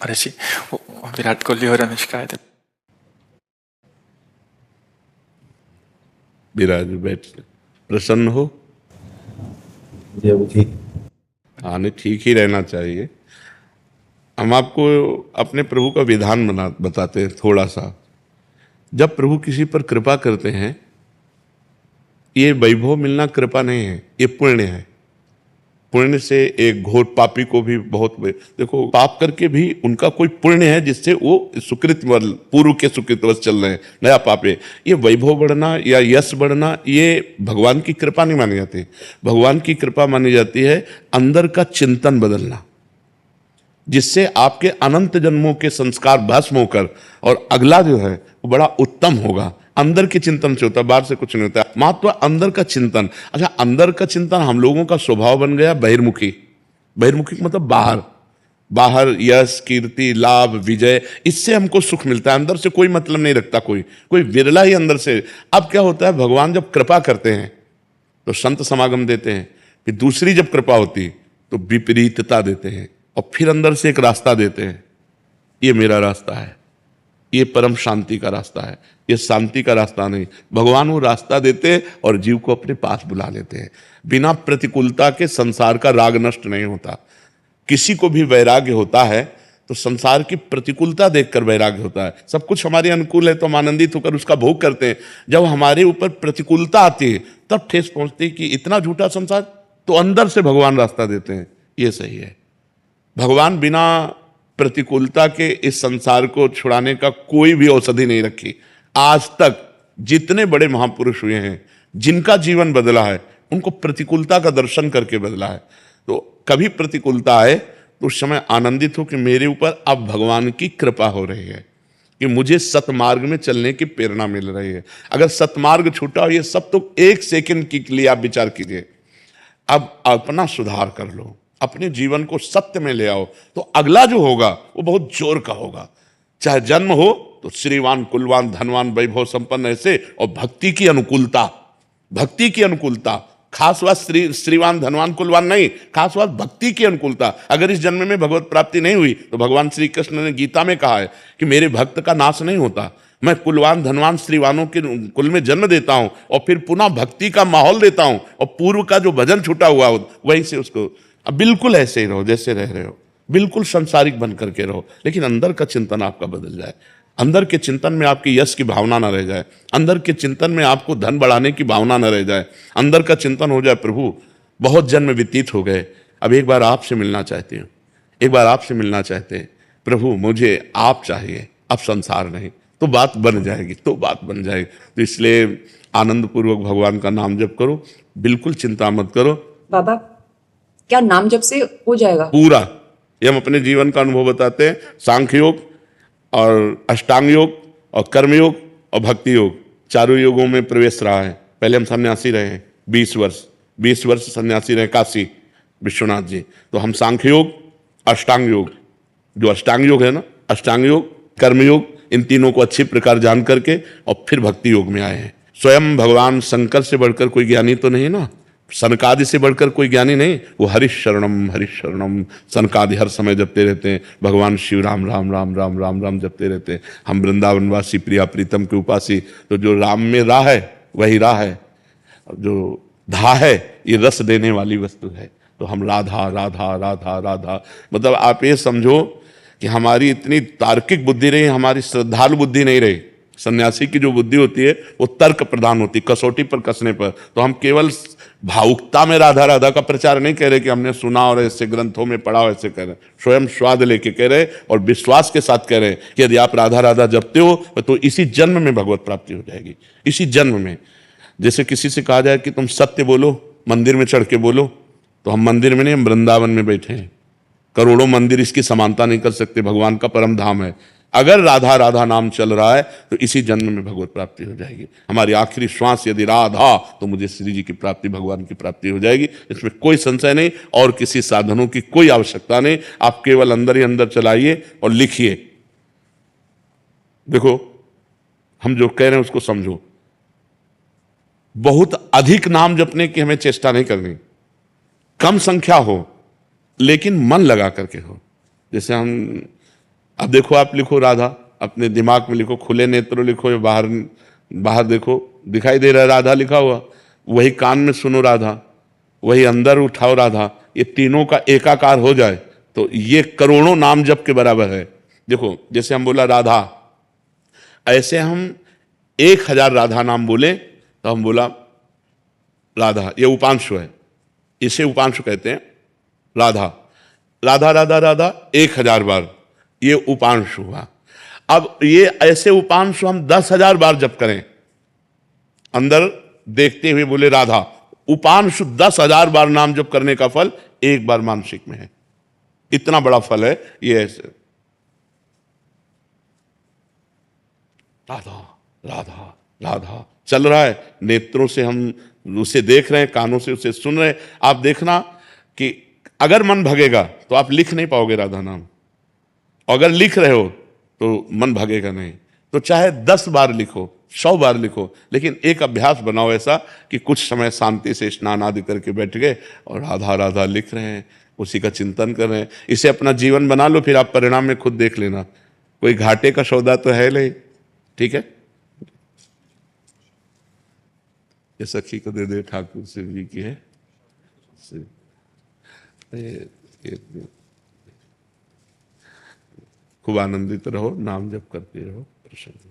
महर्षि, वो विराट कोहली और अनुष्का आए थे। विराज बैठ प्रसन्न हो। जी अभी ठीक। हाँ, नहीं ठीक ही रहना चाहिए। हम आपको अपने प्रभु का विधान बताते हैं थोड़ा सा। जब प्रभु किसी पर कृपा करते हैं, ये वैभव मिलना कृपा नहीं है, ये पुण्य है। पुण्य से एक घोर पापी को भी बहुत, देखो पाप करके भी उनका कोई पुण्य है जिससे वो सुकृत पूर्व के सुकृतवश चल रहे हैं, नया पाप है। ये वैभव बढ़ना या यश बढ़ना ये भगवान की कृपा नहीं मानी जाती। भगवान की कृपा मानी जाती है अंदर का चिंतन बदलना, जिससे आपके अनंत जन्मों के संस्कार भस्म होकर और अगला जो है वो बड़ा उत्तम होगा। अंदर के चिंतन से होता है, बाहर से कुछ नहीं होता। महत्व अंदर का चिंतन। अच्छा, अंदर का चिंतन हम लोगों का स्वभाव बन गया बहिर्मुखी। बहिर्मुखी मतलब बाहर, बाहर यश कीर्ति लाभ विजय, इससे हमको सुख मिलता है। अंदर से कोई मतलब नहीं रखता कोई विरला ही अंदर से। अब क्या होता है, भगवान जब कृपा करते हैं तो संत समागम देते हैं, फिर दूसरी जब कृपा होती तो विपरीतता देते हैं, और फिर अंदर से एक रास्ता देते हैं। ये मेरा रास्ता है, ये परम शांति का रास्ता है, ये शांति का रास्ता नहीं। भगवान वो रास्ता देते हैं और जीव को अपने पास बुला लेते हैं। बिना प्रतिकूलता के संसार का राग नष्ट नहीं होता। किसी को भी वैराग्य होता है तो संसार की प्रतिकूलता देखकर वैराग्य होता है। सब कुछ हमारे अनुकूल है तो हम आनंदित होकर उसका भोग करते हैं। जब हमारे ऊपर प्रतिकूलता आती है तब ठेस पहुंचती है कि इतना झूठा संसार, तो अंदर से भगवान रास्ता देते हैं। ये सही है। भगवान बिना प्रतिकूलता के इस संसार को छुड़ाने का कोई भी औषधि नहीं रखी। आज तक जितने बड़े महापुरुष हुए हैं, जिनका जीवन बदला है, उनको प्रतिकूलता का दर्शन करके बदला है। तो कभी प्रतिकूलता आए तो उस समय आनंदित हो कि मेरे ऊपर अब भगवान की कृपा हो रही है, कि मुझे सतमार्ग में चलने की प्रेरणा मिल रही है। अगर सतमार्ग छूटा हो, ये सब तो एक सेकंड के लिए आप विचार कीजिए। अब अपना सुधार कर लो, अपने जीवन को सत्य में ले आओ, तो अगला जो होगा वो बहुत जोर का होगा। चाहे जन्म हो तो श्रीवान कुलवान धनवान वैभव संपन्न ऐसे, और भक्ति की अनुकूलता, भक्ति की अनुकूलता। खास बात श्रीवान धनवान कुलवान नहीं, खास बात भक्ति की अनुकूलता। अगर इस जन्म में भगवत प्राप्ति नहीं हुई तो भगवान श्री कृष्ण ने गीता में कहा है कि मेरे भक्त का नाश नहीं होता। मैं कुलवान धनवान श्रीवानों के कुल में जन्म देता हूं और फिर पुनः भक्ति का माहौल देता हूं, और पूर्व का जो भजन छूटा हुआ हो वहीं से उसको। अब बिल्कुल ऐसे ही रहो जैसे रह रहे हो, बिल्कुल संसारिक बन करके रहो, लेकिन अंदर का चिंतन आपका बदल जाए। अंदर के चिंतन में आपकी यश की भावना न रह जाए, अंदर के चिंतन में आपको धन बढ़ाने की भावना न रह जाए। अंदर का चिंतन हो जाए, प्रभु बहुत जन्म व्यतीत हो गए, अब एक बार आपसे मिलना चाहती हूँ, एक बार आपसे मिलना चाहते हैं प्रभु, मुझे आप चाहिए, अब संसार नहीं। तो बात बन जाएगी, तो बात बन जाएगी। तो इसलिए आनंद पूर्वक भगवान का नाम जप करो, बिल्कुल चिंता मत करो। बाबा, क्या नाम जप से हो जाएगा पूरा? ये हम अपने जीवन का अनुभव बताते हैं। सांख्य योग और अष्टांग योग और कर्मयोग और भक्ति योग, चारों योगों में प्रवेश रहा है। पहले हम सन्यासी रहे हैं 20 वर्ष सन्यासी रहे काशी विश्वनाथ जी। तो हम सांख्य योग, अष्टांग योग, जो अष्टांग योग है ना, अष्टांग योग, कर्मयोग, इन तीनों को अच्छी प्रकार जान करके और फिर भक्ति योग में आए हैं। स्वयं भगवान शंकर से बढ़कर कोई ज्ञानी तो नहीं ना, सनकादि से बढ़कर कोई ज्ञानी नहीं। वो हरिशरणम सनकादि हर समय जपते रहते हैं। भगवान शिव राम राम राम राम राम राम जपते रहते हैं। हम वृंदावनवासी प्रिया प्रीतम के उपासी, तो जो राम में राह है वही राह है, जो धा है ये रस देने वाली वस्तु है। तो हम राधा राधा राधा राधा, मतलब आप ये समझो कि हमारी इतनी तार्किक बुद्धि रही, हमारी श्रद्धालु बुद्धि नहीं रही। सन्यासी की जो बुद्धि होती है वो तर्क प्रधान होती, कसौटी पर कसने पर। तो हम केवल भावुकता में राधा राधा का प्रचार नहीं कह रहे कि हमने सुना और ऐसे ग्रंथों में पढ़ा, ऐसे कह रहे, स्वयं स्वाद लेके कह रहे और विश्वास के साथ कह रहे कि यदि आप राधा राधा जपते हो तो इसी जन्म में भगवत प्राप्ति हो जाएगी, इसी जन्म में। जैसे किसी से कहा जाए कि तुम सत्य बोलो, मंदिर में चढ़ के बोलो, तो हम मंदिर में नहीं, हम वृंदावन में बैठे हैं। करोड़ों मंदिर इसकी समानता नहीं कर सकते, भगवान का परम धाम है। अगर राधा राधा नाम चल रहा है तो इसी जन्म में भगवत प्राप्ति हो जाएगी। हमारी आखिरी श्वास यदि राधा, तो मुझे श्री जी की प्राप्ति, भगवान की प्राप्ति हो जाएगी, इसमें कोई संशय नहीं। और किसी साधनों की कोई आवश्यकता नहीं, आप केवल अंदर ही अंदर चलाइए और लिखिए। देखो, हम जो कह रहे हैं उसको समझो। बहुत अधिक नाम जपने की हमें चेष्टा नहीं करनी, कम संख्या हो लेकिन मन लगा करके हो। जैसे हम अब देखो, आप लिखो राधा, अपने दिमाग में लिखो, खुले नेत्रों लिखो, या बाहर बाहर देखो, दिखाई दे रहा है राधा लिखा हुआ, वही कान में सुनो राधा, वही अंदर उठाओ राधा, ये तीनों का एकाकार हो जाए तो ये करोड़ों नाम जप के बराबर है। देखो, जैसे हम बोला राधा, ऐसे हम 1000 राधा नाम बोले तो हम बोला राधा, ये उपांशु है, इसे उपांशु कहते हैं। राधा राधा राधा राधा 1000 बार, ये उपांशु हुआ। अब ये ऐसे उपांशु हम 10,000 बार जप करें, अंदर देखते हुए बोले राधा, उपांशु 10,000 बार नाम जप करने का फल एक बार मानसिक में है। इतना बड़ा फल है ये। ऐसे राधा राधा राधा चल रहा है, नेत्रों से हम उसे देख रहे हैं, कानों से उसे सुन रहे हैं। आप देखना कि अगर मन भगेगा तो आप लिख नहीं पाओगे राधा नाम, अगर लिख रहे हो तो मन भगेगा नहीं। तो चाहे 10 बार लिखो, 100 बार लिखो, लेकिन एक अभ्यास बनाओ ऐसा कि कुछ समय शांति से स्नान आदि करके बैठ गए और राधा राधा लिख रहे हैं, उसी का चिंतन कर रहे हैं। इसे अपना जीवन बना लो, फिर आप परिणाम में खुद देख लेना। कोई घाटे का सौदा तो है नहीं, ठीक है। ये सखी को दे दे, ठाकुर शिव जी की है। ये खूब आनंदित रहो, नाम जप करते रहो, प्रसन्न।